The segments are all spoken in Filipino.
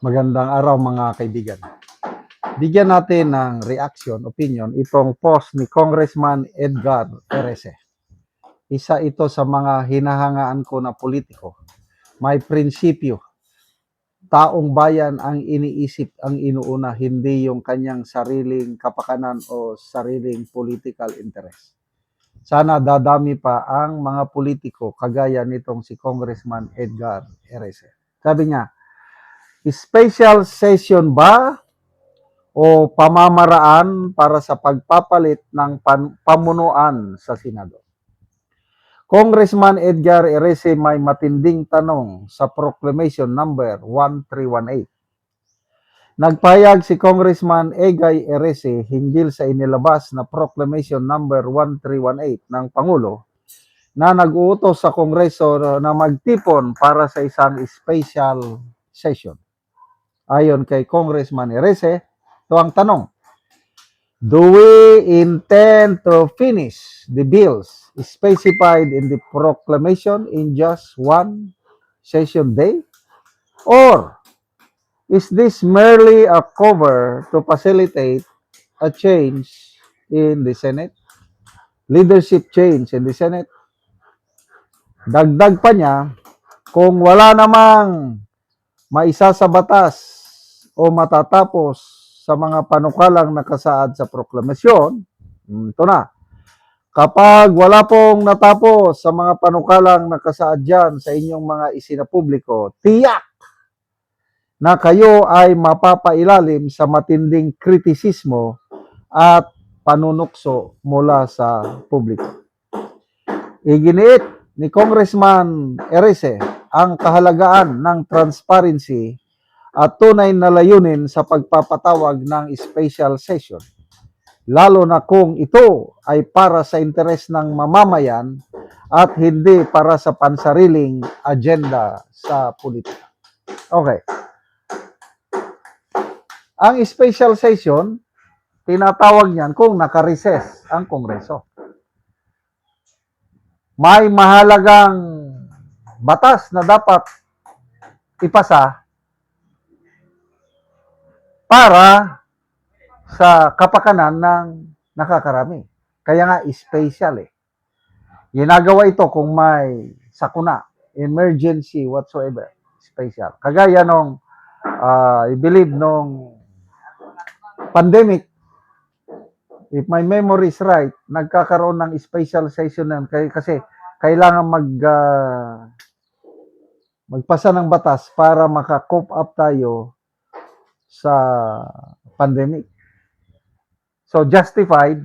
Magandang araw mga kaibigan. Bigyan natin ng reaction, opinion, itong post ni Congressman Edgar Erese. Isa ito sa mga hinahangaan ko na politiko. May prinsipyo. Taong bayan ang iniisip, ang inuuna, hindi yung kanyang sariling kapakanan o sariling political interest. Sana dadami pa ang mga politiko kagaya nitong si Congressman Edgar Erese. Sabi niya, special session ba o pamamaraan para sa pagpapalit ng pamunuan sa Senado? Congressman Edgar Erese may matinding tanong sa Proclamation number 1318. Nagpahayag si Congressman Egay Erese hinggil sa inilabas na Proclamation number 1318 ng Pangulo na nag-uutos sa Kongreso na magtipon para sa isang special session. Ayon kay Congressman Erese, ito ang tanong: do we intend to finish the bills specified in the proclamation in just one session day? Or is this merely a cover to facilitate a change in the Senate? Leadership change in the Senate? Dagdag pa niya, kung wala namang maisa sa batas o matatapos sa mga panukalang nakasaad sa proklamasyon, ito na, kapag wala pong natapos sa mga panukalang nakasaad dyan sa inyong mga isinapubliko, tiyak na kayo ay mapapailalim sa matinding kritisismo at panunukso mula sa publiko. Iginiit ni Congressman Erese ang kahalagaan ng transparency at tunay na layunin sa pagpapatawag ng special session, lalo na kung ito ay para sa interes ng mamamayan at hindi para sa pansariling agenda sa politika. Okay. Ang special session, tinatawag niyan kung naka-recess ang Kongreso. May mahalagang batas na dapat ipasa para sa kapakanan ng nakakarami. Kaya nga, special eh. Ginagawa ito kung may sakuna, emergency, whatsoever. Special. Kagaya nung, I believe nung pandemic, if my memory is right, nagkakaroon ng special session na kasi kailangan magpasa ng batas para maka-cope up tayo sa pandemic. So, justified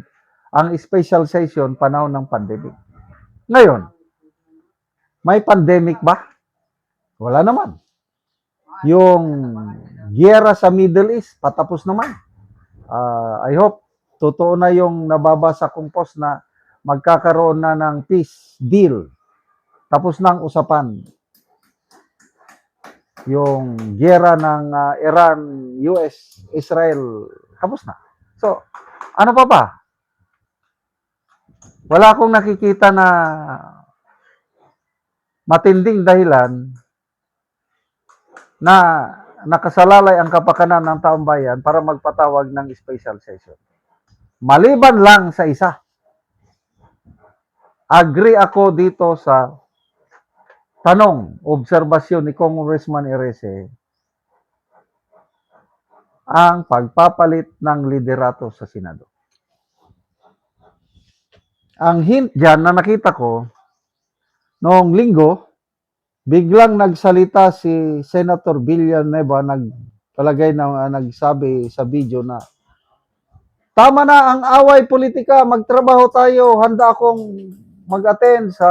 ang special session panahon ng pandemic. Ngayon, may pandemic ba? Wala naman. Yung giyera sa Middle East, patapos naman. I hope, totoo na yung nababasa kong post na magkakaroon na ng peace deal. Tapos na ang usapan. Yung giyera ng Iran, US, Israel, tapos na. So, ano pa ba? Wala akong nakikita na matinding dahilan na nakasalalay ang kapakanan ng taong bayan para magpatawag ng special session. Maliban lang sa isa. Agree ako dito sa tanong, obserbasyon ni Congressman Erese, ang pagpapalit ng liderato sa Senado. Ang hint dyan na nakita ko, noong linggo, biglang nagsalita si Senator Villanueva, nagsabi sa video na, tama na ang away politika, magtrabaho tayo, handa akong mag-attend sa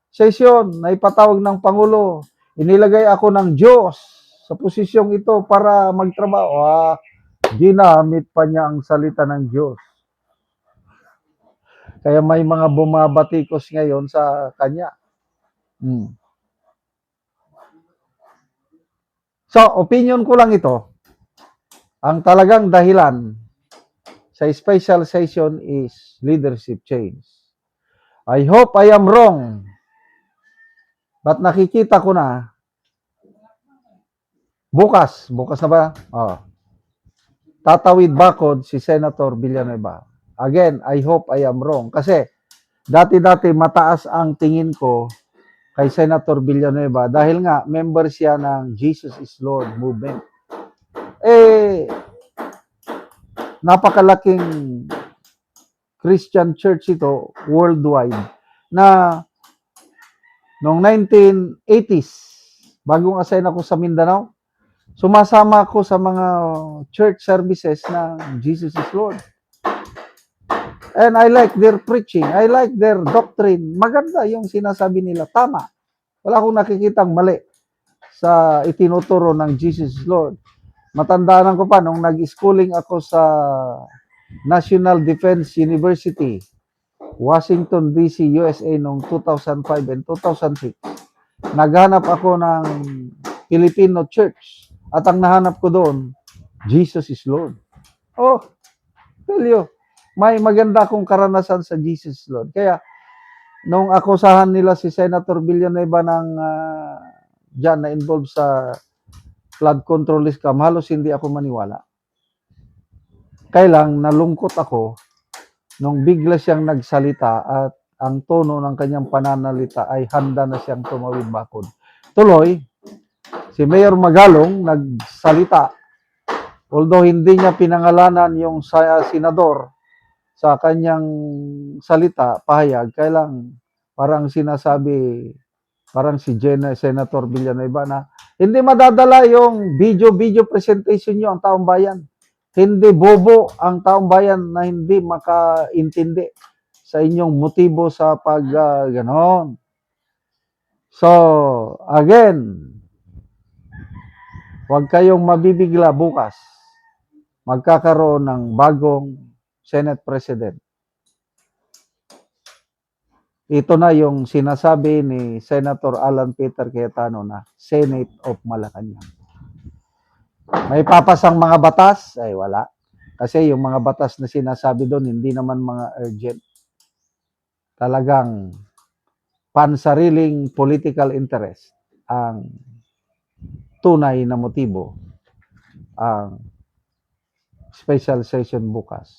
session na ipatawag ng Pangulo. Inilagay ako ng Diyos sa posisyong ito para magtrabaho. Ginamit pa niya ang salita ng Diyos. Kaya may mga bumabatikos ngayon sa kanya. So, opinion ko lang ito. Ang talagang dahilan sa special session is leadership change. I hope I am wrong. But nakikita ko na Bukas na ba? Oh. Tatawid bakod si Senator Villanueva. Again, I hope I am wrong. Kasi dati-dati mataas ang tingin ko kay Senator Villanueva dahil nga member siya ng Jesus is Lord movement. Eh, napakalaking Christian church ito worldwide na noong 1980s, bagong assign ako sa Mindanao, sumasama ako sa mga church services ng Jesus is Lord. And I like their preaching. I like their doctrine. Maganda yung sinasabi nila. Tama. Wala akong nakikitang mali sa itinuturo ng Jesus is Lord. Matandaan ko pa nung nag-schooling ako sa National Defense University, Washington DC, USA noong 2005 and 2006. Naghanap ako ng Filipino church at ang nahanap ko doon, Jesus is Lord. Oh, tell you, may maganda akong karanasan sa Jesus is Lord. Kaya nung akusahan nila si Senator Villanueva ng dyan na involved sa flood control scam, halos hindi ako maniwala. Kaya lang nalungkot ako nung bigla siyang nagsalita at ang tono ng kanyang pananalita ay handa na siyang tumawid bakod. Tuloy, si Mayor Magalong nagsalita. Although hindi niya pinangalanan yung senador sa kanyang salita, pahayag, kailang parang sinasabi, parang si Senator Villanueva na hindi madadala yung video presentation niyo ang taong bayan. Hindi bobo ang taong bayan na hindi makaintindi sa inyong motibo sa ganon. So, again, huwag kayong mabibigla bukas. Magkakaroon ng bagong Senate President. Ito na yung sinasabi ni Senator Alan Peter Cayetano na Senate of Malacanang. May papasang mga batas? Ay wala. Kasi yung mga batas na sinasabi doon, hindi naman mga urgent. Talagang pansariling political interest ang tunay na motibo ang special session bukas.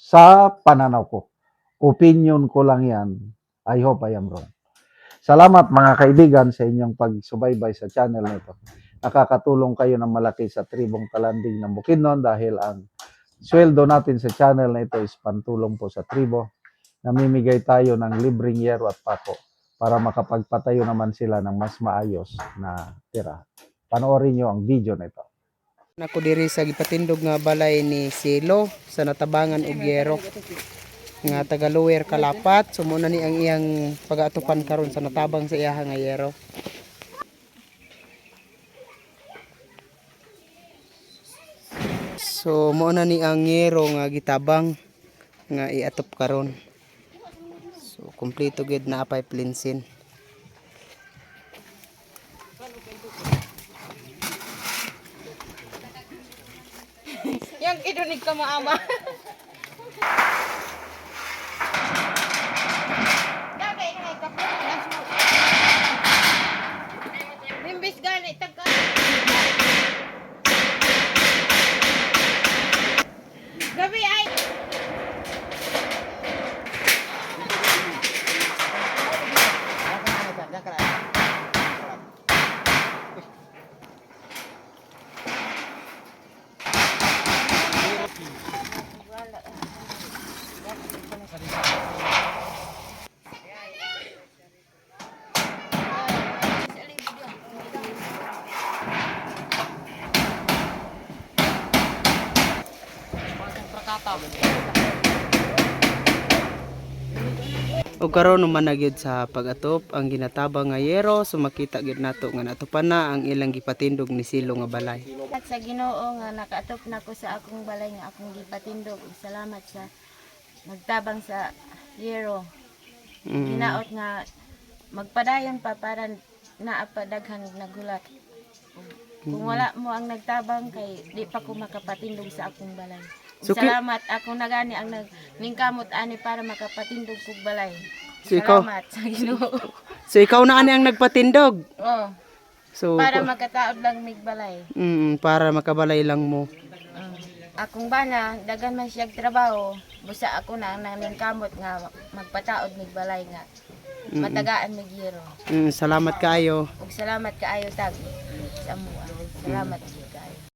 Sa pananaw ko, opinion ko lang yan. I hope I am wrong. Salamat mga kaibigan sa inyong pagsubaybay sa channel na ito. Nakakatulong kayo ng malaki sa tribong Talanding ng Bukidnon dahil ang sweldo natin sa channel na ito is pantulong po sa tribo. Namimigay tayo ng libreng yero at pako para makapagpatayo naman sila ng mas maayos na tira. Panoorin nyo ang video na ito. Ako diri sa gipatindog nga balay ni Silo sa Natabangan ug Yero nga taga Lower Kalapat. So muna ni ang iyang pag-atupan karon sa natabang sa iyaha nga Yero. So muna ni ang Yero nga gitabang nga iatop karon. So kompleto gid na apay plinsin. Yang kidunig ka maama. Bimbis gani tagka. Gabi ay. O karon naman na gyud sa pag-atop ang ginatabang nga Yero. So makita gyud nato nga natupan na ang ilang gipatindog ni Silo nga balay. At sa Ginoo nga nakaatop na ko sa akong balay nga akong gipatindog. Salamat sa nagtabang sa Yero. Ginaot nga magpadayon pa para naapadaghan nagulat. Kung wala mo ang nagtabang kay di pa ko makapatindog sa akong balay. So, Salamat ako na gani ang ningkamot ani para makapatindog kog balay. So, ikaw- Salamat sa Ginoo. So ikaw na ani ang nagpatindog. Oh. So Para makataod lang mig balay. para makabalay lang mo. Akong bana, dagan man siyang trabaho, busa ako na ang naningkamot nga magpataod mig balay nga. Matagaan mig yero. Salamat kaayo. Ug salamat kaayo tag sa mua. Salamat gyud kaayo.